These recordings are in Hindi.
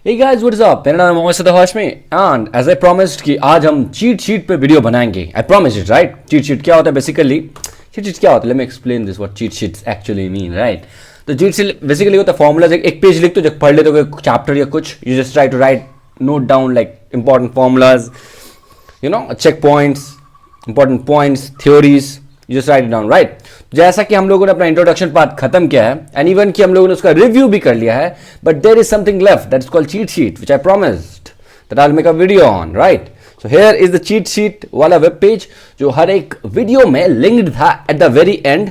Hey guys, what's up? मेरा नाम है Mohammad Sada Hashmi and as I promised कि आज हम चीट शीट पे वीडियो बनाएंगे. I promise it, right? Cheat sheet क्या होता है बेसिकली? चीट शीट क्या होता है? Let me explain this what cheat sheets actually mean, right? तो चीट शीट बेसिकली होता है फॉर्मूलाज. एक पेज लिख दो, जब पढ़ लेते हो कोई चैप्टर या कुछ, you just try to write note down like important formulas, you know, check points, important points, theories, you just write down, right? जैसा कि हम लोगों ने अपना इंट्रोडक्शन पार्ट खत्म किया है एंड इवन कि हम लोगों ने उसका रिव्यू भी कर लिया है, but there is something left that is called cheat sheet which I promised that I will make a video on, right? So here is the cheat sheet वाला वेब पेज जो हर एक वीडियो में लिंक्ड था at the very end.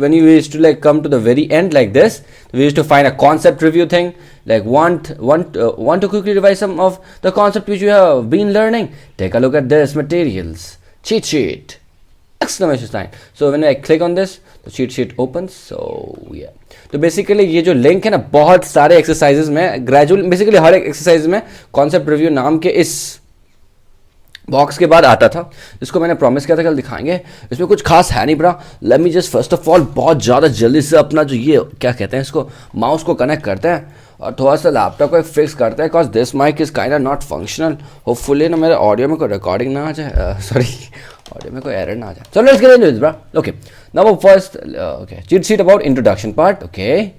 When you used to like come to the very end like this, we used to find a concept review thing, like want to quickly revise some of the concept which you have been learning. Take a look at this materials, cheat sheet, exclamation sign. So when I click on this, the cheat sheet opens. So yeah, तो बेसिकली ये जो लिंक है ना, बहुत सारे एक्सरसाइजेज में ग्रेजुअल, बेसिकली हर एक एक्सरसाइज में कॉन्सेप्ट रिव्यू नाम के इस बॉक्स के बाद आता था, जिसको मैंने प्रॉमिस किया था कल दिखाएंगे. इसमें कुछ खास है नहीं bro. Let me just first of all बहुत ज़्यादा जल्दी से अपना जो ये क्या कहते हैं इसको, माउस को कनेक्ट करते हैं और थोड़ा सा लैपटॉप को फिक्स करते हैं, because this mic is kind of not functional. Hopefully ना मेरे ऑडियो में कोई रिकॉर्डिंग ना आ जाए, सॉरी ऑडियो में कोई एरर ना आ जाए. चलो let's get into this bra. Okay, now first okay, cheat sheet about introduction part. Okay,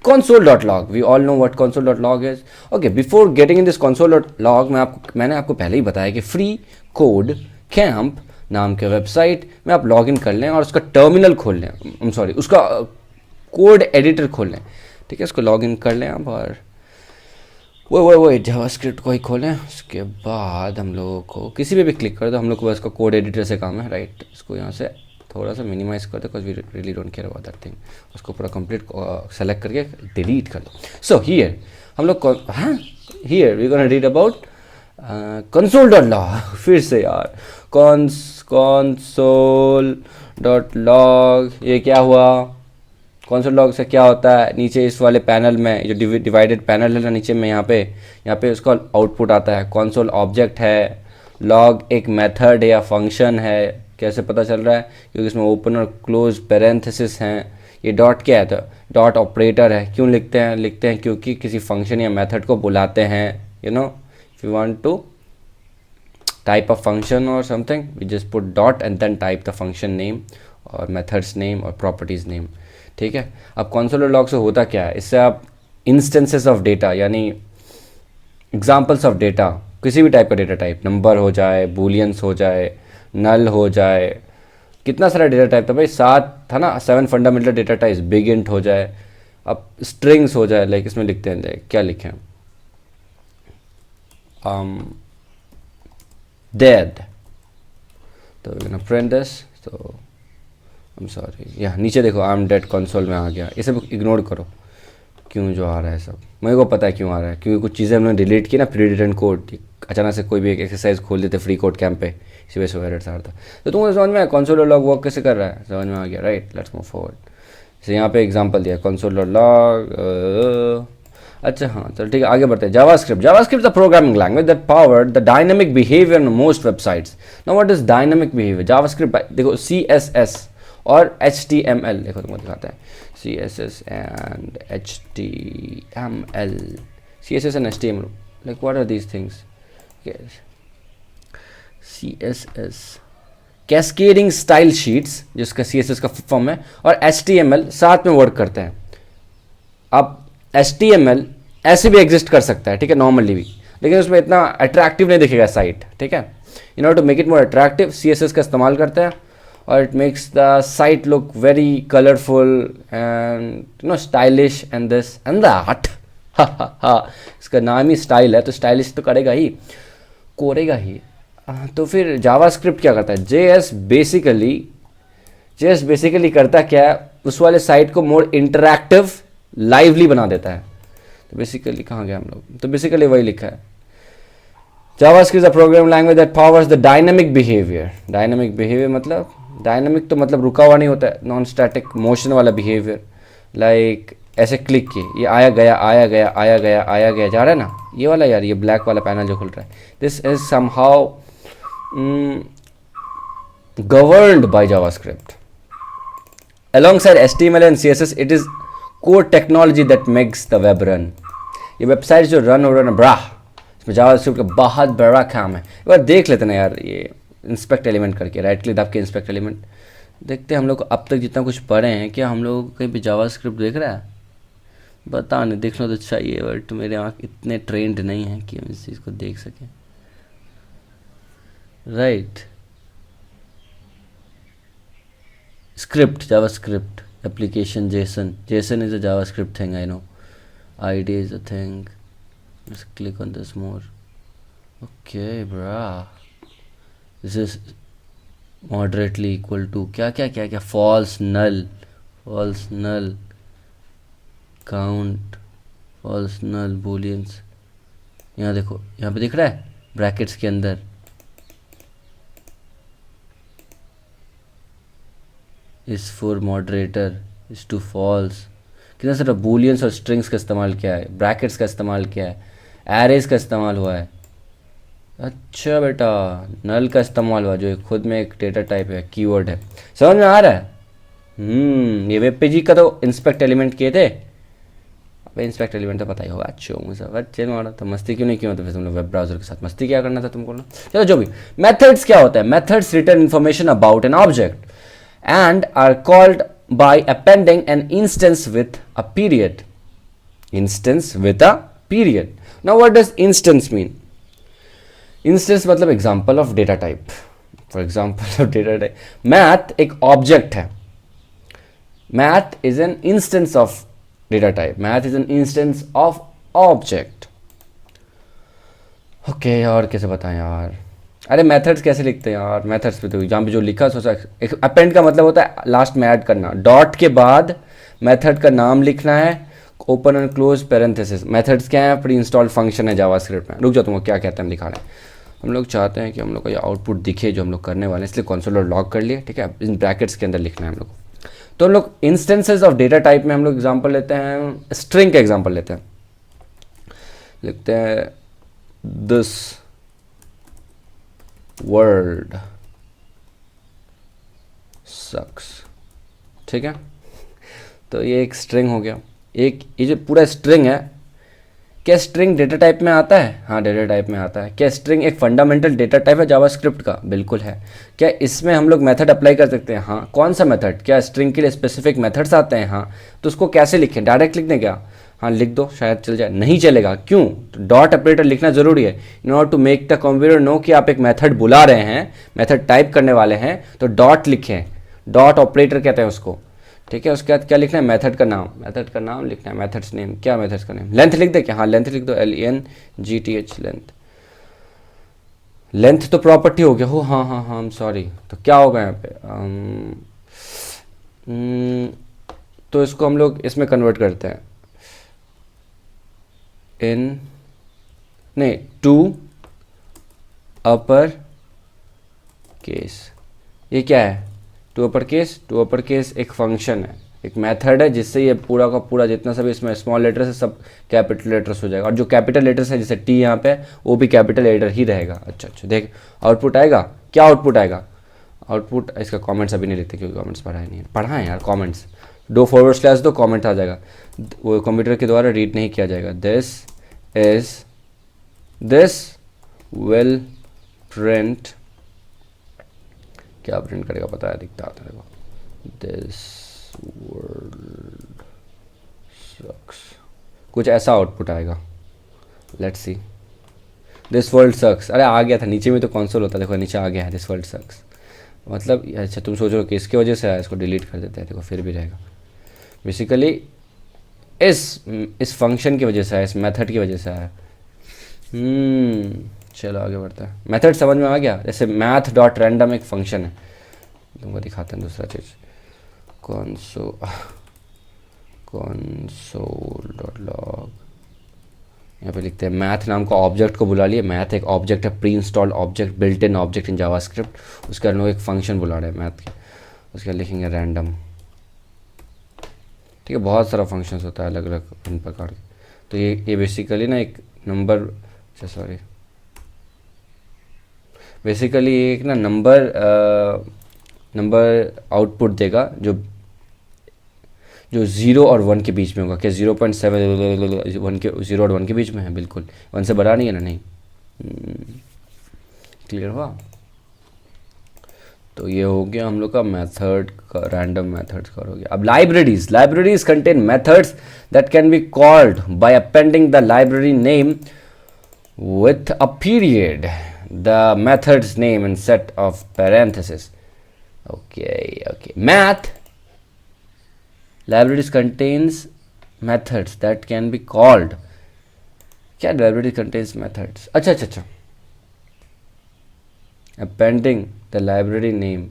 console.log, we all know what console.log is. Okay, before getting in this console.log, मैंने आपको पहले ही बताया कि फ्री कोड कैंप नाम के वेबसाइट में आप लॉग इन कर लें और उसका टर्मिनल खोल लें, सॉरी उसका कोड एडिटर खोल लें, ठीक है? इसको लॉग इन कर लें आप और वो जावास्क्रिप्ट को ही खोलें. उसके बाद हम लोगों को किसी पे भी क्लिक कर दो, हम लोग को बस इसका कोड एडिटर से काम है, राइट? इसको यहाँ से थोड़ा सा मिनिमाइज कर दो, because we really don't care about that thing. उसको पूरा कंप्लीट सेलेक्ट करके डिलीट कर दो. सो हियर हम लोग here we gonna read about console.log. फिर से यार, console.log, ये क्या हुआ? console.log से क्या होता है? नीचे इस वाले पैनल में जो डिवाइडेड पैनल है ना, नीचे में यहाँ पे उसका आउटपुट आता है. console ऑब्जेक्ट है, log एक मेथड है या फंक्शन है. कैसे पता चल रहा है? क्योंकि इसमें ओपन और क्लोज पैरेंथेसिस हैं. ये डॉट क्या है? तो डॉट ऑपरेटर है. क्यों लिखते हैं क्योंकि किसी फंक्शन या मेथड को बुलाते हैं, you know. If you want to type a function or something, we just put dot and then type the function name or methods name or properties name, ठीक है? अब console.log से होता क्या है? इससे आप इंस्टेंसेस ऑफ डेटा यानी एग्जाम्पल्स ऑफ डेटा, किसी भी टाइप का डेटा टाइप, नंबर हो जाए, बूलियंस हो जाए, नल हो जाए, कितना सारा डेटा टाइप था भाई, 7 था ना, 7 fundamental data types. Big int हो जाए, अब स्ट्रिंग्स हो जाए, लाइक इसमें लिखते हैं, क्या लिखें, डेड, तो प्रिंट दिस. तो आई एम सॉरी, यहाँ नीचे देखो, आई एम डेड कंसोल में आ गया. ये सब इग्नोर करो, क्यों जो आ रहा है सब मेरे को पता है क्यों आ रहा है, क्योंकि कुछ चीज़ें हमने डिलीट की ना, प्री रिटन कोड. अचानक से कोई भी एक एक्सरसाइज खोल देते फ्री कोड कैंप पे, इसी वजह से एरर आ रहा था. तो तुमको समझ में आया console.log वर्क कैसे कर रहा है? समझ में आ गया, राइट? Let's move forward. जैसे यहाँ पे एग्जांपल दिया console.log. अच्छा हाँ, चलो ठीक है, आगे बढ़ते हैं. JavaScript the programming language that powered the dynamic behaviour in most websites. Now what is dynamic behaviour? JavaScript देखो, CSS और HTML, देखो तुमको दिखाता है, CSS and HTML. CSS and HTML, like what are these things? Yes. CSS cascading style sheets, जिसका CSS का फॉर्म है, और HTML साथ में वर्क करते हैं. अब HTML ऐसे भी एग्जिस्ट कर सकता है, ठीक है, नॉर्मली भी, लेकिन उसमें इतना अट्रैक्टिव नहीं दिखेगा साइट, ठीक है? In order to make it more attractive, CSS का इस्तेमाल करते हैं और it makes the site look very colourful and you know stylish and this and that. इसका नाम ही स्टाइल है, तो स्टाइलिश तो करेगा ही. तो फिर जावास्क्रिप्ट क्या करता है? JS बेसिकली करता क्या है? उस वाले साइट को मोर इंटरैक्टिव, लाइवली बना देता है. तो बेसिकली कहाँ गया हम लोग? तो बेसिकली वही लिखा है, JavaScript is a programming language that powers the dynamic behaviour. Dynamic behaviour मतलब, डायनामिक तो मतलब रुका हुआ नहीं होता है, नॉन स्टैटिक मोशन वाला बिहेवियर. लाइक ऐसे क्लिक किए, ये आया गया जा रहा है ना, ये वाला यार, ये ब्लैक वाला पैनल जो खुल रहा है, this is somehow governed by JavaScript. Alongside HTML and CSS, it is core technology that makes the web run. ये वेबसाइट जो रन हो रहा है ना ब्रा, इसमें जावास्क्रिप्ट का बहुत बड़ा काम है। एक बार देख लेते ना यार, ये इंस्पेक्ट एलिमेंट करके राइट क्लिक दबा के इंस्पेक्ट एलिमेंट देखते हैं हम लोग अब तक जितना कुछ पढ़े हैं, क्या हम लोग कहीं पे जावास्क्रिप्ट देख रहा है? बता नहीं, देखना तो चाहिए बट मेरे आँख इतने ट्रेंड नहीं हैं कि हम इस चीज़ को देख सकें, right. Script, JavaScript application, Jason is a JavaScript thing, I know. ID is a thing. Let's click on this more. Okay, bruh. This is moderately equal to क्या false null, count, false null, booleans. यहाँ देखो, यहाँ पे दिख रहा है ब्रैकेट्स के अंदर is for moderator is to false। कितना सारा बूलियंस और स्ट्रिंग्स का इस्तेमाल किया है, ब्रैकेट्स का इस्तेमाल किया है, एरेज का इस्तेमाल हुआ है। अच्छा बेटा, नल का इस्तेमाल हुआ जो खुद में एक डेटा टाइप है, कीवर्ड है। समझ में आ रहा है? ये वेब पेज का तो इंस्पेक्ट एलिमेंट किए थे। अब इंस्पेक्ट एलिमेंट तो पता ही होगा। अच्छा मुझे बच्चे मारा तो मस्ती क्यों नहीं किया? तो फिर तुम लोग वेब ब्राउजर के साथ मस्ती क्या करना था तुमको ना। चलो जो भी, मेथड्स क्या होता है? Methods return information about an object and are called by appending an instance with a period. Now what does instance mean? Instance मतलब example of data type. For example of data type, math एक object है। math is an instance of data type. math is an instance of object. Okay, और कैसे बताएं यार? अरे मेथड्स कैसे लिखते हैं यार? मेथड्स पे तो जहाँ पे जो लिखा सोचा, अपेंड का मतलब होता है लास्ट में ऐड करना, डॉट के बाद मेथड का नाम लिखना है, open and close parenthesis. Methods क्या है? प्री इंस्टॉल्ड फंक्शन है जावास्क्रिप्ट में। रुक जाओ, तुमको क्या कहते हैं दिखा रहे हैं। हम लोग चाहते हैं कि हम लोग का ये आउटपुट दिखे जो हम लोग करने वाले हैं, इसलिए कंसोल लॉग कर लिए, ठीक है। इन ब्रैकेट्स के अंदर लिखना है हम लोग को। तो हम लोग इंस्टेंसेस ऑफ डेटा टाइप में हम लोग एग्जाम्पल लेते हैं, स्ट्रिंग का एग्जाम्पल लेते हैं। लिखते हैं दिस वर्ड सक्स, ठीक है। तो ये एक स्ट्रिंग हो गया। एक ये जो पूरा स्ट्रिंग है, क्या स्ट्रिंग डेटा टाइप में आता है? हाँ, डेटा टाइप में आता है। क्या स्ट्रिंग एक फंडामेंटल डेटा टाइप है जावास्क्रिप्ट का? बिल्कुल है। क्या इसमें हम लोग मेथड अप्लाई कर सकते हैं? हाँ। कौन सा मेथड? क्या स्ट्रिंग के लिए स्पेसिफिक मेथड्स आते हैं? हाँ। तो उसको कैसे लिखें? डायरेक्ट लिख दें क्या? हाँ लिख दो, शायद चल जाए। नहीं चलेगा, क्यों? तो डॉट ऑपरेटर लिखना जरूरी है in order to make the computer know कि आप एक मेथड बुला रहे हैं, मेथड टाइप करने वाले हैं, तो डॉट लिखें। डॉट ऑपरेटर कहते हैं उसको, ठीक है। उसके बाद क्या लिखना है? मेथड का नाम, मेथड का नाम लिखना है। मेथड्स नेम, क्या मेथड्स का नेम? लेंथ लिख दे क्या? हाँ लेंथ लिख दो, LENGTH लेंथ। लेंथ तो प्रॉपर्टी हो गया हो। हाँ हाँ हाँ, सॉरी। तो क्या होगा यहाँ पे? तो इसको हम लोग इसमें कन्वर्ट करते हैं टू अपर केस। ये क्या है? To upper case. To upper case एक फंक्शन है, एक मेथड है, जिससे ये पूरा का पूरा जितना सब इसमें स्मॉल लेटर्स है सब कैपिटल लेटर्स हो जाएगा, और जो कैपिटल लेटर्स है जैसे टी यहाँ पे, वो भी कैपिटल लेटर ही रहेगा। अच्छा अच्छा, देख आउटपुट आएगा। क्या आउटपुट आएगा? आउटपुट, इसका कमेंट्स अभी नहीं लिखते क्योंकि कमेंट्स पढ़ा नहीं है। पढ़ा है यार कमेंट्स, दो फॉरवर्ड स्लैश दो, कमेंट आ जाएगा, वो कंप्यूटर के द्वारा रीड नहीं किया जाएगा। दिस विल प्रिंट, क्या प्रिंट करेगा पता है? दिखता आता है, दिस वर्ल्ड सक्स, कुछ ऐसा आउटपुट आएगा। लेट्स सी, दिस वर्ल्ड सक्स। अरे आ गया था, नीचे में तो कंसोल होता है, देखो नीचे आ गया है दिस वर्ल्ड सक्स। मतलब अच्छा तुम सोच रहे हो कि इसकी वजह से आया, इसको डिलीट कर देते हैं, देखो फिर भी रहेगा। बेसिकली इस फंक्शन की वजह से आया, इस मेथड की वजह से आया। चलो आगे बढ़ता है। मेथड समझ में आ गया? जैसे मैथ डॉट रैंडम एक फंक्शन है, तुमको दिखाते हैं दूसरा चीज़। console डॉट लॉग, यहाँ पे लिखते हैं मैथ नाम का ऑब्जेक्ट को बुला लिए। मैथ एक ऑब्जेक्ट है, pre installed object, built in object in JavaScript. उसके हम लोग एक फंक्शन बुला रहे हैं मैथ के, उसके लिखेंगे रैंडम, ठीक है। बहुत सारा फंक्शंस होता है अलग अलग इन प्रकार के। तो ये बेसिकली ना एक नंबर, अच्छा सॉरी, बेसिकली एक ना नंबर आउटपुट देगा, जो जो 0 और 1 के बीच में होगा। क्या 0.7 1 के 0 और 1 के बीच में है? बिल्कुल। 1 से बड़ा नहीं है ना? नहीं। क्लियर हुआ? तो ये हो गया हम लोग का मेथड का, रैंडम मेथड्स का हो गया। अब libraries contain methods that can be called by appending the library name with a period, the method's name and set of parentheses. Okay. Math libraries contains methods that can be called. क्या library contains methods? अच्छा appending the library name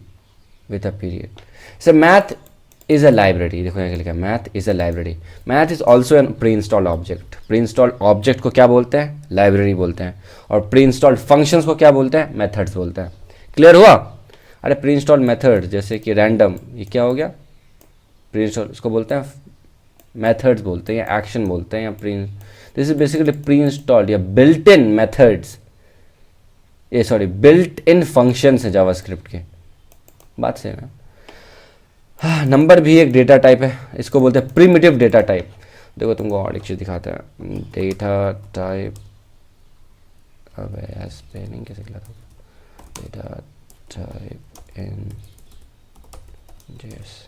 with a period. So math is a library. देखो यहाँ लिखा है math is a library. Math is also a pre-installed object. Pre-installed object को क्या बोलते हैं? Library बोलते हैं। और pre-installed functions को क्या बोलते हैं? Methods बोलते हैं। क्लियर हुआ? अरे pre-installed method जैसे कि random, ये क्या हो गया? pre-installed, इसको बोलते हैं methods बोलते हैं या action बोलते हैं या this is basically pre-installed या built-in methods, ये सॉरी built-in functions है जावास्क्रिप्ट के। बात सेम है। नंबर भी एक डेटा टाइप है, इसको बोलते हैं प्रिमिटिव डेटा टाइप। देखो तुमको और एक चीज़ दिखाते हैं, डेटा टाइप। अब यार स्पेलिंग कैसे लिखा था? Data type in JS.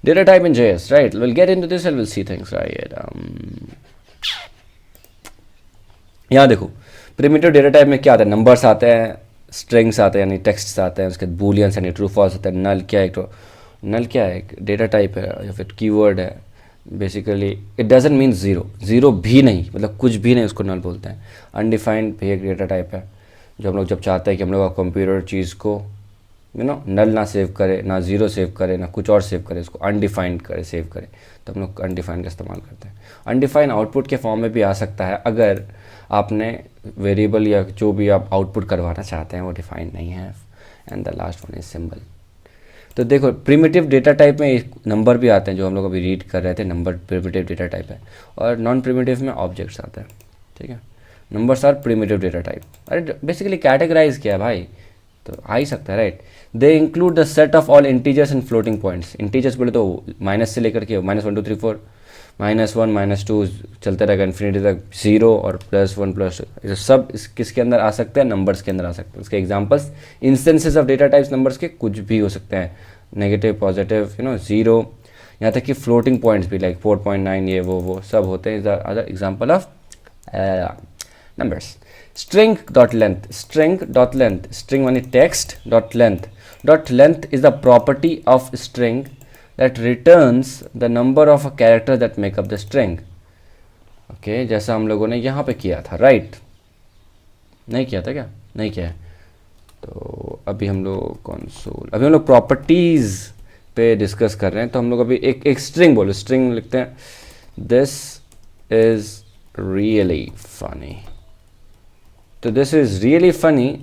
Data type in JS, right? We'll get into this and we'll see things, right? यहाँ देखो प्रिमिटिव डेटा टाइप में क्या आता है? नंबर्स आते हैं, स्ट्रिंग्स आते हैं यानी टेक्स्ट आते हैं, उसके बाद बूलियंस यानी ट्रू फॉल्स होता है, नल क्या है? तो नल क्या है? एक डेटा टाइप है या फिर कीवर्ड है। Basically it doesn't mean zero भी नहीं, मतलब कुछ भी नहीं, उसको नल बोलते हैं। अनडिफाइंड भी एक डेटा टाइप है, जो हम लोग जब चाहते हैं कि हम लोग का कंप्यूटर चीज़ को नल ना सेव करे, ना ज़ीरो सेव करे, ना कुछ और सेव करे, उसको अनडिफाइंड करे, सेव करे, तो हम लोग अनडिफाइंड का इस्तेमाल करते हैं। अनडिफाइंड आउटपुट के फॉर्म में भी आ सकता है अगर आपने वेरिएबल या जो भी आप आउटपुट करवाना चाहते हैं वो डिफाइंड नहीं है। And the last one is symbol. तो देखो प्रिमिटिव डेटा टाइप में नंबर भी आते हैं, जो हम लोग अभी रीड कर रहे थे, नंबर प्रिमिटिव डेटा टाइप है। और नॉन प्रिमिटिव में ऑब्जेक्ट्स आते हैं, ठीक है। Numbers are primitive data type. अरे बेसिकली कैटेगराइज किया है भाई, तो आ ही सकता है, right. They include the set of all integers and floating points. Integers बोले तो माइनस से लेकर के -1 2 3 4 -1 -2 चलते रहेगा इन्फिनिटी तक, 0 और +1 +2 सब किसके अंदर आ सकते हैं? नंबर्स के अंदर आ सकते हैं। उसके examples instances of data types numbers के कुछ भी हो सकते हैं, नेगेटिव, पॉजिटिव, 0, यहाँ तक कि फ्लोटिंग पॉइंट्स भी लाइक 4.9 ये वो सब होते हैं। Other example of numbers. string.length, string मानी text dot length is the property of string that returns the number of a character that make up the string. Okay, जैसा हम लोगों ने यहाँ पे किया था, राइट? नहीं किया था क्या? नहीं किया है। तो अभी हम लोग अभी हम लोग प्रॉपर्टीज पे डिस्कस कर रहे हैं। तो हम लोग अभी एक स्ट्रिंग बोलो, स्ट्रिंग लिखते हैं, दिस इज रियली फनी। तो this is really funny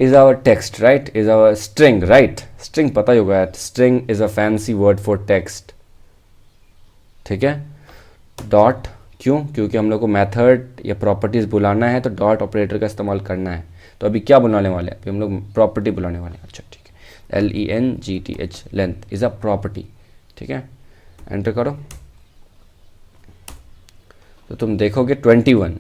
is our text, right? Is our string, right? String पता ही होगा, string is a fancy word for text, ठीक है। डॉट क्यों? क्योंकि हम लोग को मेथड या प्रॉपर्टीज बुलाना है तो डॉट ऑपरेटर का इस्तेमाल करना है। तो अभी क्या बुलाने वाले हैं? अभी हम लोग प्रॉपर्टी बुलाने वाले हैं। अच्छा ठीक है, LENGTH, length is a property, ठीक है। एंटर करो तो तुम देखोगे 21,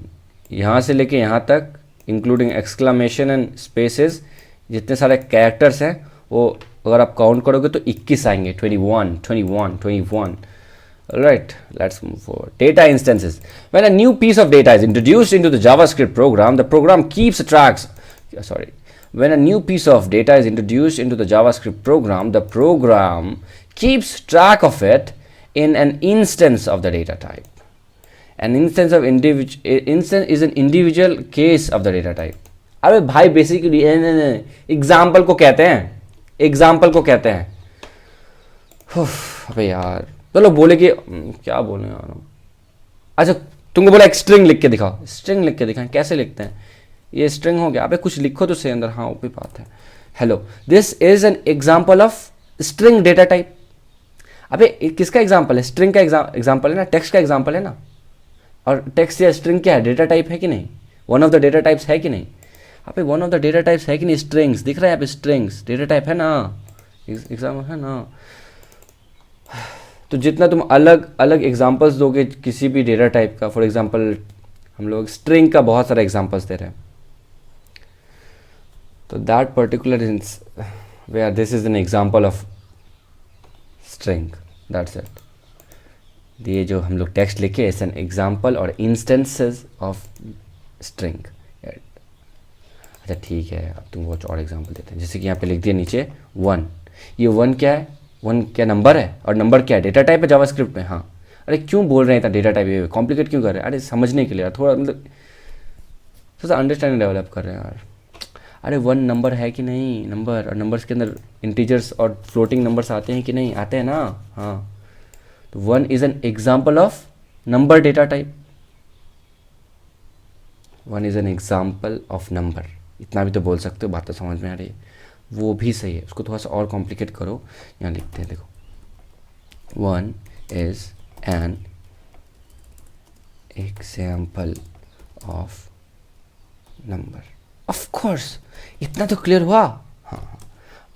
यहाँ से लेके यहाँ तक इंक्लूडिंग एक्सक्लामेशन एंड स्पेसेस, जितने सारे कैरेक्टर्स हैं वो अगर आप काउंट करोगे तो 21 आएंगे। 21. Right, let's move forward. Data instances. When a new piece of data is introduced into the JavaScript program, the program keeps tracks. When a new piece of data is introduced into the JavaScript program, the program keeps track of it in an instance of the data type. An instance is an individual case of the data type. अरे भाई बेसिकली एग्जाम्पल को कहते हैं। अबे यार चलो बोले कि क्या बोले यार। अच्छा तुमको बोला एक स्ट्रिंग लिख के दिखाओ, स्ट्रिंग लिख के दिखाएं, कैसे लिखते हैं? ये स्ट्रिंग हो गया। अबे कुछ लिखो तो सही अंदर। हाँ वो भी बात है। Hello, this is an example of string data type. अबे किसका एग्जाम्पल है? स्ट्रिंग का एग्जाम्पल है ना, टेक्स्ट का एग्जाम्पल है ना। और टेक्स्ट या स्ट्रिंग क्या है? डेटा टाइप है कि नहीं? One of the data types है कि नहीं? पे one of the data types है कि नहीं, स्ट्रिंग्स दिख रहा है यहाँ पे, स्ट्रिंग्स डेटा टाइप है ना, एग्जाम है ना। तो जितना तुम अलग अलग एग्जांपल्स दोगे किसी भी डेटा टाइप का, फॉर एग्जांपल हम लोग स्ट्रिंग का बहुत सारा एग्जांपल्स दे रहे हैं, तो that particular where this is an example of string, that's it. ये जो हम लोग टेक्स्ट लिखे इट्स एन एग्जांपल और इंस्टेंसेस ऑफ स्ट्रिंग। अच्छा ठीक है, अब तुमको कुछ और एग्जांपल देते हैं, जैसे कि यहाँ पे लिख दिया नीचे वन, ये वन क्या है, वन क्या नंबर है, और नंबर क्या है, डेटा टाइप है जावास्क्रिप्ट में। हाँ अरे क्यों बोल रहे हैं इतना डेटा टाइप, ये कॉम्प्लिकेट क्यों कर रहे हैं, अरे समझने के लिए यार, थोड़ा मतलब थोड़ा सा अंडरस्टैंडिंग डेवलप कर रहे हैं यार। अरे वन नंबर है कि नहीं, नंबर, और नंबर्स के अंदर इंटीजर्स और फ्लोटिंग नंबर्स आते हैं कि नहीं, आते हैं ना। हाँ तो one is an example of number data type, one is an example of number, इतना भी तो बोल सकते हो, बात तो समझ में आ रही है। वो भी सही है, उसको थोड़ा सा और कॉम्प्लिकेट करो, यहाँ लिखते हैं देखो, one is an example of number. Of course इतना तो क्लियर हुआ। हाँ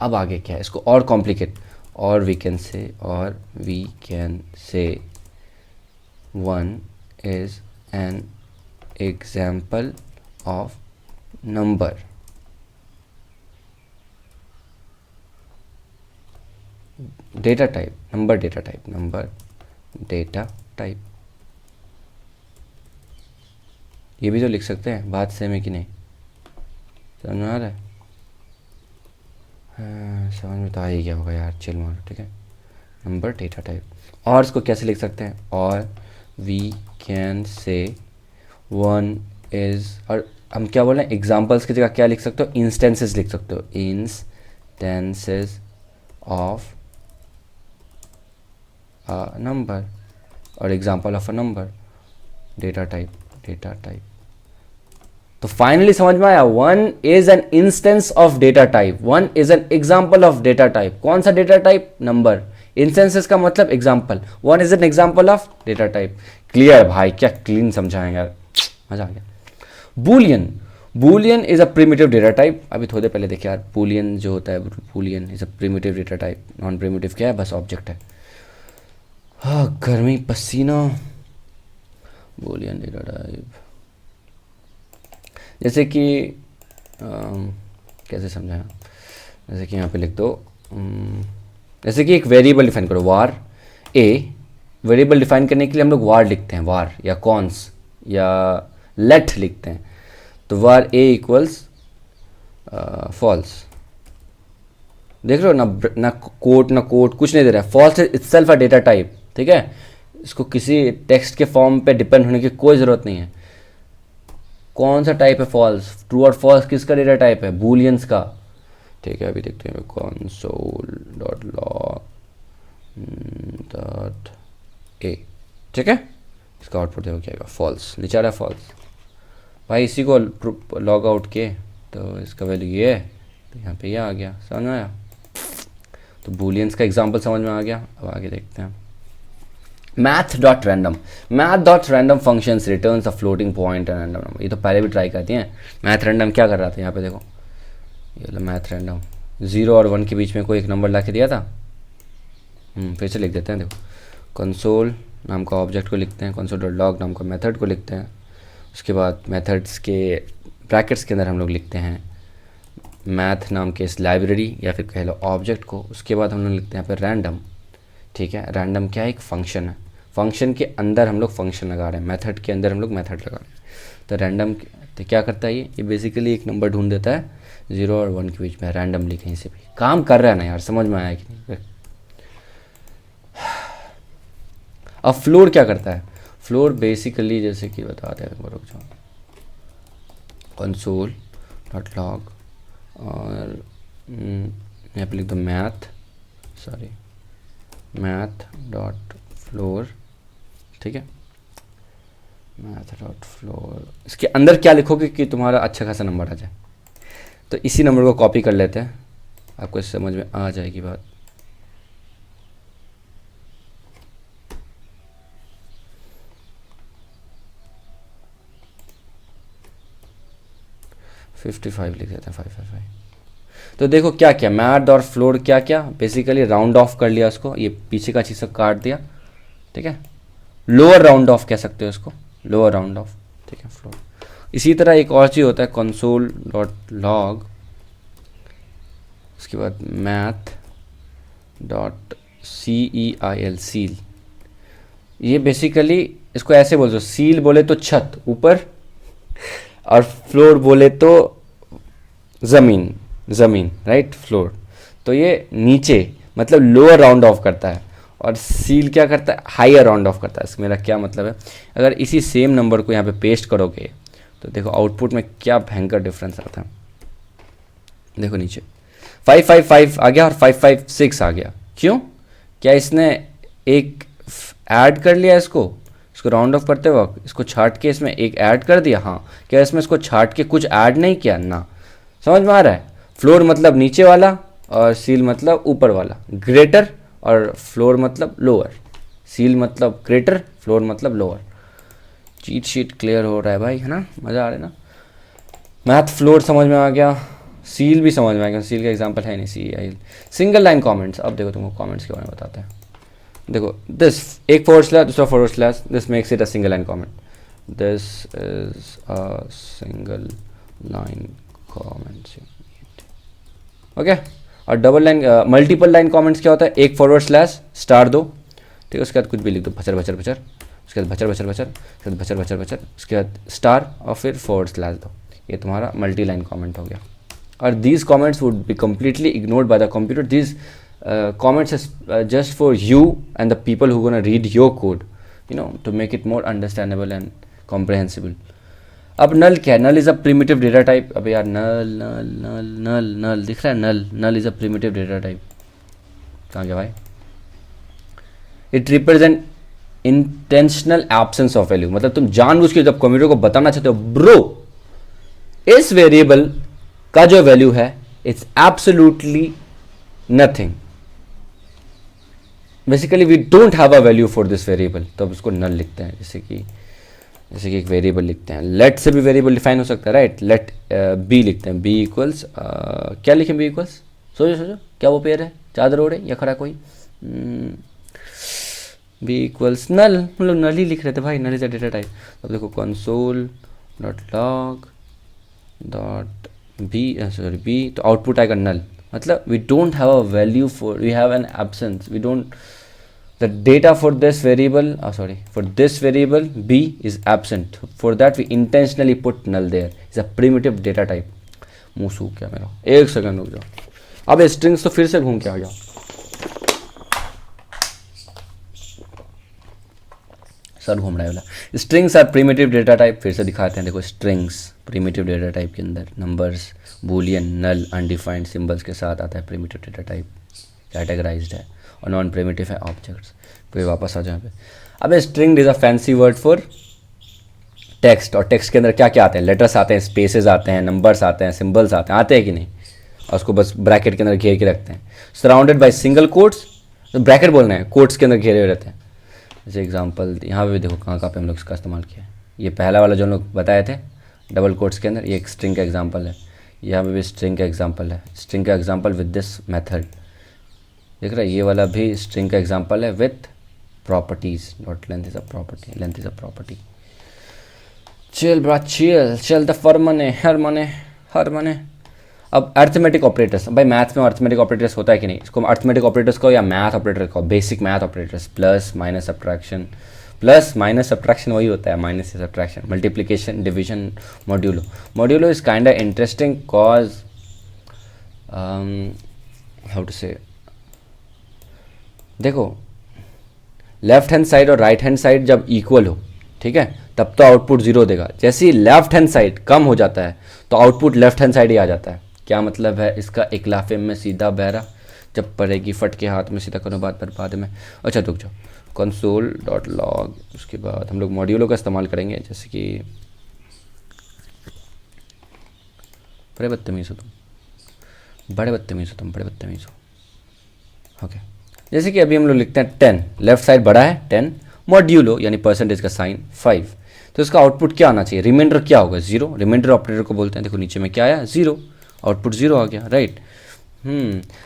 अब आगे क्या है, इसको और कॉम्प्लिकेट, और we can say one is an example of number. Data type, number data type, number data type, ये भी तो लिख सकते हैं, बात सेम है कि नहीं, समझ में आ रहा है। हाँ समझ में तो आ ही गया होगा यार, चिल मारो ठीक है, नंबर डेटा टाइप। और इसको कैसे लिख सकते हैं, और we can say one is, और हम क्या बोल रहे हैं, एग्जाम्पल्स की जगह क्या लिख सकते हो, इंस्टेंसेस लिख सकते हो, इंस्टेंसेस ऑफ अ नंबर, और example of a number data type, data type. तो फाइनली समझ में आया, one is an instance of data type, one is an example of data type. कौन सा डेटा टाइप, नंबर, इंस्टेंसेस का मतलब example, one is an example of data type. Clear भाई, क्या क्लीन समझाएंगे यार, मजा आ गया। Boolean, Boolean is a primitive data type, अभी थोड़ी देर पहले देखिए यार, बूलियन जो होता है, Boolean is a primitive data type, non primitive क्या है, बस ऑब्जेक्ट है। हाँ गर्मी पसीना, बूलियन डेटा टाइप, जैसे कि कैसे समझाया, जैसे कि यहाँ पे लिख दो, जैसे कि एक वेरिएबल डिफाइन करो, वार ए, वेरिएबल डिफाइन करने के लिए हम लोग वार लिखते हैं, वार या कॉन्स या लेट लिखते हैं, तो वार ए इक्वल्स फॉल्स, देख रहे हो ना, ना कोट कुछ नहीं दे रहा है, false is itself a data type, ठीक है, इसको किसी टेक्स्ट के फॉर्म पे डिपेंड होने की कोई ज़रूरत नहीं है। कौन सा टाइप है, फॉल्स, ट्रू और फॉल्स किसका डेटा टाइप है, बूलियंस का, ठीक है। अभी देखते हैं, console dot log dot A, ठीक है, इसका आउटपुट देखो क्या आएगा, फॉल्स, नीचे आ रहा है फॉल्स, भाई इसी को लॉग आउट किए तो इसका वैल्यू ये है, तो यहाँ पे ये आ गया, समझ में आया। तो बूलियंस का एग्जांपल समझ में आ गया। अब आगे देखते हैं, math dot random functions returns a floating point and random number. ये तो पहले भी ट्राई करती हैं। मैथ रैंडम क्या कर रहा था, यहाँ पे देखो, ये मैथ रैंडम 0 और 1 के बीच में कोई एक नंबर ला के दिया था। फिर से लिख देते हैं, देखो, कंसोल नाम का ऑब्जेक्ट को लिखते हैं, कंसोल डॉट लॉग नाम का मेथड को लिखते हैं, उसके बाद मेथड्स के ब्रैकेट्स के अंदर हम लोग लिखते हैं मैथ नाम के इस लाइब्रेरी या फिर कह लो ऑब्जेक्ट को, उसके बाद हम लोग लिखते हैं यहाँ पर रैंडम, ठीक है। रैंडम क्या है, एक फंक्शन है, फंक्शन के अंदर हम लोग फंक्शन लगा रहे हैं, मेथड के अंदर हम लोग मेथड लगा रहे हैं। तो रैंडम तो क्या करता है, ये बेसिकली एक नंबर ढूंढ देता है 0 और 1 के बीच में, रैंडमली कहीं से भी काम कर रहा है ना यार, समझ में आया कि नहीं। अब फ्लोर क्या करता है, फ्लोर बेसिकली जैसे कि बताते हैं, रुक जाओ, कंसोल डॉट लॉग और यहाँ पे लिख दो मैथ डॉट फ्लोर, ठीक है, मैथ डॉट फ्लोर। इसके अंदर क्या लिखोगे कि तुम्हारा अच्छा खासा नंबर आ जाए, तो इसी नंबर को कॉपी कर लेते हैं, आपको समझ में आ जाएगी बात। 55 लिख देते हैं, 555। तो देखो क्या क्या मैथ और फ्लोर क्या क्या बेसिकली राउंड ऑफ कर लिया उसको, ये पीछे का चीज़ सब काट दिया, ठीक है। लोअर राउंड ऑफ कह सकते हो इसको, लोअर राउंड ऑफ, ठीक है, फ्लोर। इसी तरह एक और चीज़ होता है कंसोल डॉट लॉग, उसके बाद मैथ डॉट CEIL, सील। ये बेसिकली इसको ऐसे बोल दो, सील बोले तो छत ऊपर और फ्लोर बोले तो ज़मीन, ज़मीन राइट, फ्लोर। तो ये नीचे मतलब लोअर राउंड ऑफ करता है, और सील क्या करता है, हायर राउंड ऑफ करता है। इसमें मेरा क्या मतलब है, अगर इसी सेम नंबर को यहाँ पे पेस्ट करोगे तो देखो आउटपुट में क्या भयंकर डिफरेंस आता है। देखो नीचे 555 आ गया और 556 आ गया, क्यों? क्या इसने एक ऐड कर लिया इसको राउंड ऑफ करते वक्त, इसको छाट के इसमें एक ऐड कर दिया? हाँ। क्या इसमें इसको छाट के कुछ ऐड नहीं किया ना? समझ में आ रहा है? फ्लोर मतलब नीचे वाला और सील मतलब ऊपर वाला, ग्रेटर और फ्लोर मतलब लोअर, सील मतलब ग्रेटर, फ्लोर मतलब लोअर। चीट शीट क्लियर हो रहा है भाई, है ना? मज़ा आ रहा है ना? मैथ फ्लोर समझ में आ गया, सील भी समझ में आ गया, सील का एग्जांपल है नहीं, CEIL। सिंगल लाइन कमेंट्स, अब देखो तुमको कमेंट्स के बारे में बताते हैं। देखो दिस, एक फॉरवर्ड स्लैश दूसरा forward slash, this makes it a single line comment, this is a single line comment, okay. और double line multiple line comments क्या होता है, एक फॉरवर्ड स्लैश स्टार दो, ठीक है, उसके बाद कुछ भी लिख दो, भचर भचर भचर, उसके बाद भचर भचर भचर, उसके बाद भचर भचर भचर, उसके बाद स्टार और फिर फॉरवर्ड स्लैश दो। ये तुम्हारा मल्टी लाइन कमेंट हो गया। और these comments would be completely ignored by the computer. These comments is just for you and the people who gonna read your code, you know, to make it more understandable and comprehensible. अब नल क्या है? Null is a primitive data type. अब यार नल नल नल नल नल दिख रहा है, null null is a primitive data type. कहाँ गया भाई? It represent intentional absence of value, मतलब तुम जानबूझ के जब कंप्यूटर को बताना चाहते हो ब्रो इस वेरिएबल का जो वैल्यू है it's absolutely nothing, basically we don't have a value for this variable, तो अब उसको नल लिखते हैं। जैसे कि एक वेरिएबल लिखते हैं, लेट से भी वेरिएबल डिफाइन हो सकता है, राइट? लेट बी लिखते हैं, बी इक्वल्स क्या लिखें, बी इक्वल्स, सोचो क्या वो पेयर है, चादर ओढ़े या खड़ा कोई, बी इक्वल्स नल, हम लोग नल ही लिख रहे थे भाई, null is a data type. अब देखो console dot log dot b, तो आउटपुट आएगा नल, मतलब we don't have a value for, we have an absence, we don't, the data for this variable, for this variable b is absent, for that we intentionally put null there, is a primitive data type। मुंह सूख गया मेरा, एक सेकंड रुक जाओ। अब स्ट्रिंग्स तो फिर से घूम के आ गया, सर घूम रहा है वाला। Strings are primitive data type, फिर से दिखाते हैं, देखो स्ट्रिंग्स प्रिमिटिव डेटा टाइप के अंदर नंबर्स, बूलियन, नल, अनडिफाइंड सिंबल्स के साथ आता है प्रिमिटिव डेटा टाइप, कैटेगराइज्ड है, और नॉन प्रिमिटिव है ऑब्जेक्ट्स। फिर वापस आ जाए पे, अब string is a fancy word for text, और टेक्स्ट के अंदर क्या क्या आते हैं, लेटर्स आते हैं, स्पेसेस आते हैं, नंबर्स आते हैं, सिंबल्स आते हैं कि नहीं, और उसको बस ब्रैकेट के अंदर घेर के रखते हैं, सराउंडेड बाय सिंगल कोट्स, तो ब्रैकेट बोलना है, कोट्स के अंदर घेरे हुए रहते हैं। जैसे एग्जांपल यहाँ पे भी देखो कहाँ पे हम लोग इसका इस्तेमाल किया है, ये पहला वाला जो हम लोग बताए थे डबल कोट्स के अंदर, ये एक स्ट्रिंग का एग्जांपल है, यहाँ पे भी स्ट्रिंग का एग्जांपल है, स्ट्रिंग का एग्जांपल विद दिस मेथड, देख रहा है, ये वाला भी स्ट्रिंग का एग्जांपल है with properties, not length is a property, length is a property. Chill bra chill, चल द फर मने हर मने हर मने। अब अर्थमेटिक ऑपरेटर्स, भाई मैथ में अर्थमेटिक ऑपरेटर्स होता है कि नहीं, इसको अर्थमेटिक ऑपरेटर्स को या मैथ ऑपरेटर को, basic math operators, plus minus subtraction, plus minus subtraction वही होता है, माइनस से subtraction, multiplication, division, modulo. Modulo is kind of interesting cause how to से, देखो लेफ्ट हैंड साइड और राइट हैंड साइड जब इक्वल हो, ठीक है, तब तो आउटपुट जीरो देगा। जैसे ही लेफ्ट हैंड साइड कम हो जाता है तो आउटपुट लेफ्ट हैंड साइड ही आ जाता है। क्या मतलब है इसका, एक लाफे में सीधा बहरा, जब पड़ेगी फट के हाथ में, सीधा करो बात बर्बाद में। अच्छा रुक जाओ, कंसोल डॉट लॉग, उसके बाद हम लोग मॉड्यूलों का इस्तेमाल करेंगे, जैसे कि बड़े बदतमीज़ हो तुम, बड़े बदतमीज़ हो तुम, बड़े बदतमीज़ हो। ओके, जैसे कि अभी हम लोग लिखते हैं 10, लेफ्ट साइड बड़ा है 10, मॉड्यूलो यानी परसेंटेज का साइन 5, तो इसका आउटपुट क्या आना चाहिए, रिमाइंडर क्या होगा, 0। रिमाइंडर ऑपरेटर को बोलते हैं, देखो नीचे में क्या आया, 0, आउटपुट 0 आ गया, राइट।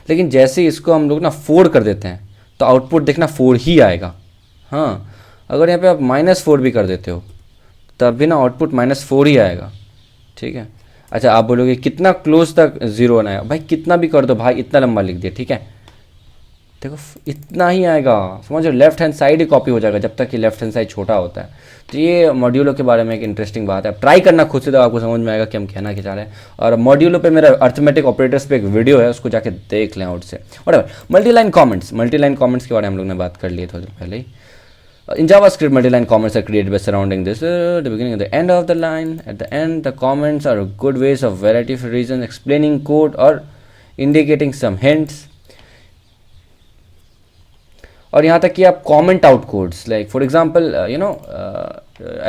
लेकिन जैसे ही इसको हम लोग ना 4 कर देते हैं तो आउटपुट देखना 4 ही आएगा। हाँ, अगर यहाँ पे आप -4 भी कर देते हो तब भी ना आउटपुट -4 ही आएगा, ठीक है। अच्छा, आप बोलोगे कितना क्लोज तक 0 आना है, भाई कितना भी कर दो भाई, इतना लंबा लिख दिया, ठीक है। देखो इतना ही आएगा, समझो, लेफ्ट हैंड साइड ही कॉपी हो जाएगा जब तक कि लेफ्ट हैंड साइड छोटा होता है। तो ये मॉड्यूलो के बारे में एक इंटरेस्टिंग बात है, आप ट्राई करना खुद से तो आपको समझ में आएगा कि हम कहना क्या चाह रहे हैं। और मॉड्यूलो पे मेरा अर्थमेटिक ऑपरेटर्स पे एक वीडियो है, उसको जाके देख लें आउट से। व्हाटएवर, मल्टीलाइन कमेंट्स के बारे में हम लोग ने बात कर ली थोड़ी देर पहले ही। In JavaScript, multi-line comments are created by surrounding this the beginning and the end of the line. At the end, the comments are good ways of variety of reasons explaining code or indicating some hints. और यहाँ तक कि आप comment out codes, like for example, I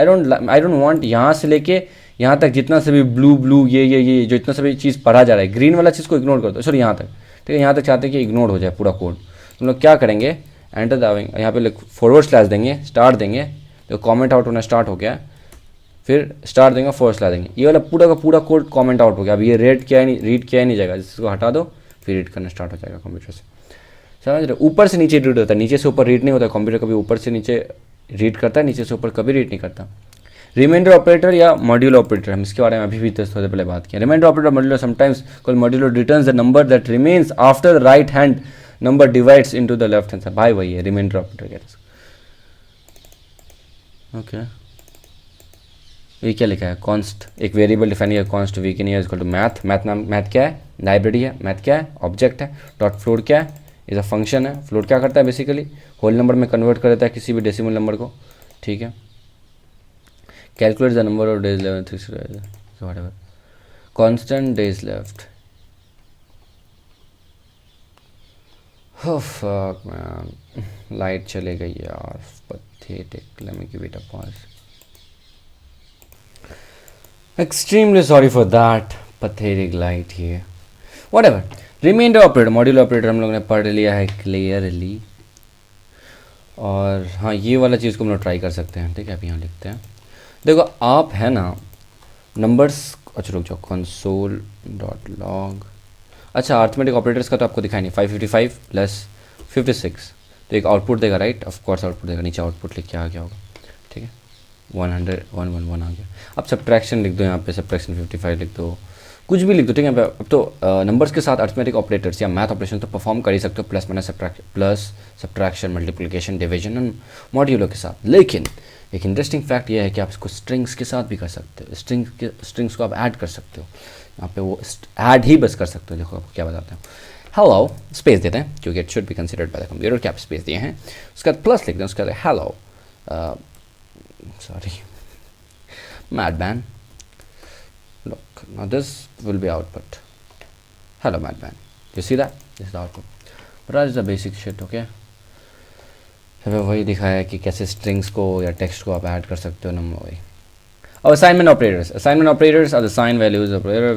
don't want यहाँ से लेके यहाँ तक जितना सभी ब्लू ये जो इतना सभी चीज़ पढ़ा जा रहा है, ग्रीन वाला चीज़ को इग्नोर कर दो, सॉरी यहाँ तक, ठीक है। यहाँ तक चाहते हैं कि इग्नोर हो जाए पूरा कोड, हम लोग क्या करेंगे, एंटर दबाएंगे, यहाँ पे फॉरवर्ड स्लैश देंगे, स्टार देंगे, तो कमेंट आउट होना स्टार्ट हो गया, फिर स्टार देंगे, फॉरवर्ड स्लैश देंगे, ये वाला पूरा का पूरा कोड कमेंट आउट हो गया। अब ये रीड किया ही नहीं जाएगा, जिसको हटा दो फिर रीड करना स्टार्ट हो जाएगा कंप्यूटर से, समझ रहे। ऊपर से नीचे रीड होता है, नीचे से ऊपर रीड नहीं होता कंप्यूटर, कभी ऊपर से नीचे रीड करता है, नीचे से ऊपर कभी रीड नहीं करता। रिमाइंडर ऑपरेटर या मॉड्यूल ऑपरेटर, हम इसके बारे में अभी भी थोड़े पहले बात किया। Reminder operator modular sometimes called modular returns the number that remains after the right hand number divides into the left hand side, भाई वही है रिमाइंडर ऑपरेटर कहते हैं। ओके, ये क्या लिखा है, कॉन्स्ट, एक वेरिएबल डिफाइन किया, const we can use equal to math, math क्या है, लाइब्रेरी है, मैथ क्या है, ऑब्जेक्ट है, डॉट फ्लोट क्या है, इज अ फंक्शन है। फ्लोट क्या करता है, बेसिकली होल नंबर में कन्वर्ट कर देता है किसी भी डेसिमल नंबर को, ठीक है। Calculate the number of days left, whatever, constant days left. Oh fuck man, light चले गई यार, pathetic, let me give it a pause. Extremely sorry for that, pathetic light here. Whatever, remainder operator, module operator हम लोग ने पढ़ लिया है क्लियरली। और हाँ, ये वाला चीज़ को हम लोग ट्राई कर सकते हैं, ठीक है। अब यहाँ लिखते हैं, देखो आप है ना नंबर्स, अच्छा रुक जाओ, कंसोल डॉट लॉग, अच्छा अर्थमेटिक ऑपरेटर्स का तो आपको दिखाई नहीं, 555 प्लस 56 तो एक आउटपुट देगा, राइट, ऑफ कोर्स आउटपुट देगा, नीचे आउटपुट लिख के आ गया होगा, ठीक है। 111 आ गया। अब सब्ट्रैक्शन लिख दो, यहाँ पे सब्ट्रैक्शन 55 लिख दो, कुछ भी लिख दो, ठीक है। अब तो नंबर्स के साथ अर्थमेटिक ऑपरेटर्स या मैथ ऑपरेशन तो परफॉर्म कर ही सकते हो, plus minus subtraction multiplication division and modulo के साथ। लेकिन एक इंटरेस्टिंग फैक्ट ये है कि आप इसको स्ट्रिंग्स के साथ भी कर सकते हो, स्ट्रिंग्स को आप ऐड कर सकते हो, यहाँ पे वो ऐड ही बस कर सकते हो। देखो आपको क्या बताते हैं, हेलो स्पेस देते हैं क्योंकि it should be considered by the computer, क्या आप स्पेस दिए हैं, उसके बाद प्लस लिख दें, उसके बाद hello, sorry madman, look now this will be output, hello madman, you see that, this is the output, but that is the basic shit, okay। हमें वही दिखाया कि कैसे स्ट्रिंग्स को या टेक्स्ट को आप ऐड कर सकते हो ना, वही। और assignment operators are the sign values operator,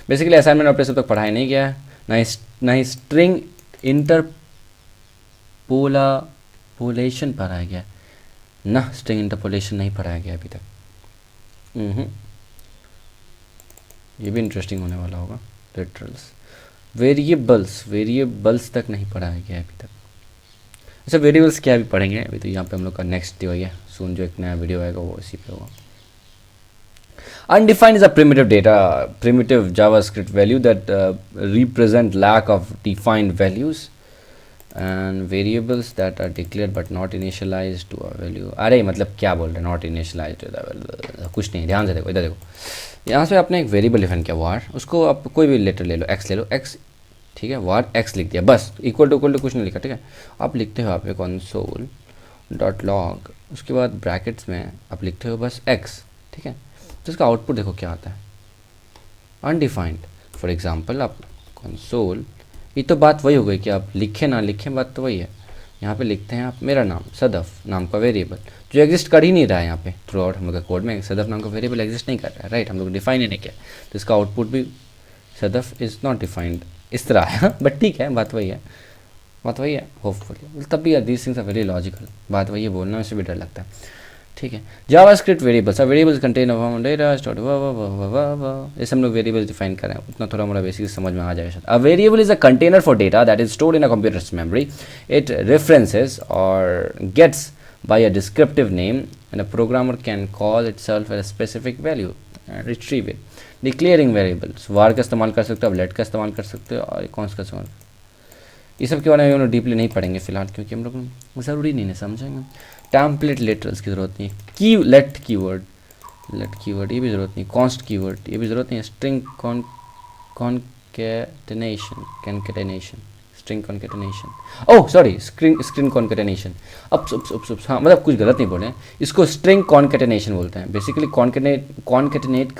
basically assignment operator तक पढ़ाई नहीं किया है, ना ही स्ट्रिंग इंटरपोलेशन पढ़ाया गया, ना स्ट्रिंग इंटरपोलेशन नहीं पढ़ाया गया अभी तक। ये भी इंटरेस्टिंग होने वाला होगा। लिटरल्स, वेरिएबल्स तक नहीं पढ़ाया गया अभी तक। अच्छा, वेरिएबल्स क्या भी पढ़ेंगे अभी, तो यहाँ पे हम लोग का नेक्स्ट वही है, सून जो एक नया वीडियो आएगा वो इसी पे होगा। Undefined is a primitive JavaScript value that represent lack of defined values and variables that are declared but not initialized to a value। अरे मतलब क्या बोल रहे हैं, not initialized to the value, कुछ नहीं, ध्यान से देखो, इधर देखो, यहाँ से आपने एक वेरिएबल डिफाइन किया var, उसको आप कोई भी लेटर ले लो, x ले लो, x, ठीक है, var x लिख दिया, बस इक्वल टू कुछ नहीं लिखा, ठीक है। आप लिखते हो, आप कंसोल डॉट लॉग, उसके बाद ब्रैकेट्स में आप लिखते हो बस x, ठीक है। तो इसका आउटपुट देखो क्या आता है, अनडिफाइंड। फॉर एग्जांपल आप कंसोल, ये तो बात वही हो गई कि आप लिखें ना लिखें, बात तो वही है। यहाँ पे लिखते हैं आप मेरा नाम सदफ नाम का वेरिएबल, जो एग्जिस्ट कर ही नहीं रहा है यहाँ पे थ्रू आउट हम लोग का कोड में, सदफ नाम का वेरिएबल एग्जिस्ट नहीं कर रहा है, राइट, हम लोग डिफाइन ही नहीं किया, तो इसका आउटपुट भी सदफ इज़ नॉट डिफाइंड इस तरह है। बट ठीक है, बात वही है होपफुली, तब भी these things are very logical, बात वही है, बोलना में से भी डर लगता है। ठीक है. JavaScript variables, variables contain of data stored, ये सब लोग वेरिएबल्स डिफाइन करें, उतना थोड़ा मोड़ा बेसिक समझ में आ जाएगा. A variable is a container for data that is stored in a computers memory. It references और gets by a descriptive name and a programmer can call itself a specific value and retrieve it. Declaring variables, var का इस्तेमाल कर सकते हो, let का इस्तेमाल कर सकते हो और कौन सा इस्तेमाल. ये सब के बारे में हम लोग डीपली नहीं पढ़ेंगे फिलहाल, क्योंकि हम लोग ज़रूरी नहीं है समझेंगे. टेम्पलेट लेटर्स की ज़रूरत नहीं है. की लेट कीवर्ड ये भी ज़रूरत नहीं. कॉन्स्ट कीवर्ड ये भी ज़रूरत नहीं है. String concatenation string concatenation, oh sorry screen concatenation. हाँ मतलब कुछ गलत नहीं बोले, इसको स्ट्रिंग कॉन्केटेनेशन बोलते हैं. बेसिकली कॉन्केटेनेट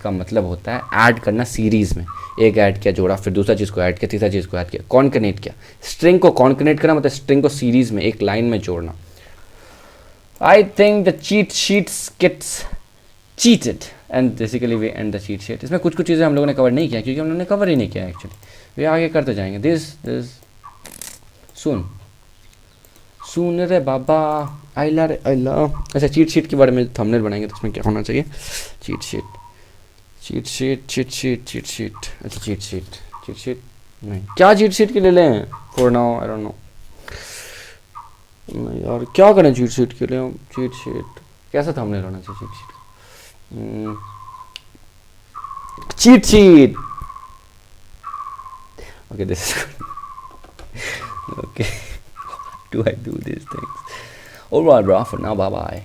का मतलब होता है ऐड करना सीरीज़ में. एक ऐड किया जोड़ा, फिर दूसरा चीज़ को ऐड किया, तीसरा चीज़ को ऐड किया. कॉन्केटेनेट किया, स्ट्रिंग को कॉन्केटेनेट करना मतलब स्ट्रिंग को सीरीज़ में एक लाइन में जोड़ना. I think the cheat sheets gets cheated and basically we end the cheat sheet. इसमें कुछ चीज़ें हम लोगों ने कवर नहीं किया, क्योंकि हम लोगों ने कवर ही नहीं किया एक्चुअली. वे आगे करते जाएंगे. दिस सुन रे बाबा आइला रे आइला. अच्छा चीट शीट के बारे में थंबनेल बनाएंगे तो उसमें क्या होना चाहिए. Cheat sheet. अच्छा चीट शीट नहीं, क्या चीट शीट के ले लें for now, I don't know यार. क्या करें चीट शीट के लिए. चीट शीट कैसा थंबनेल होना चाहिए. Cheat sheet. Okay, this is good. Okay. Why do I do these things? Alright, bro. For now, bye bye.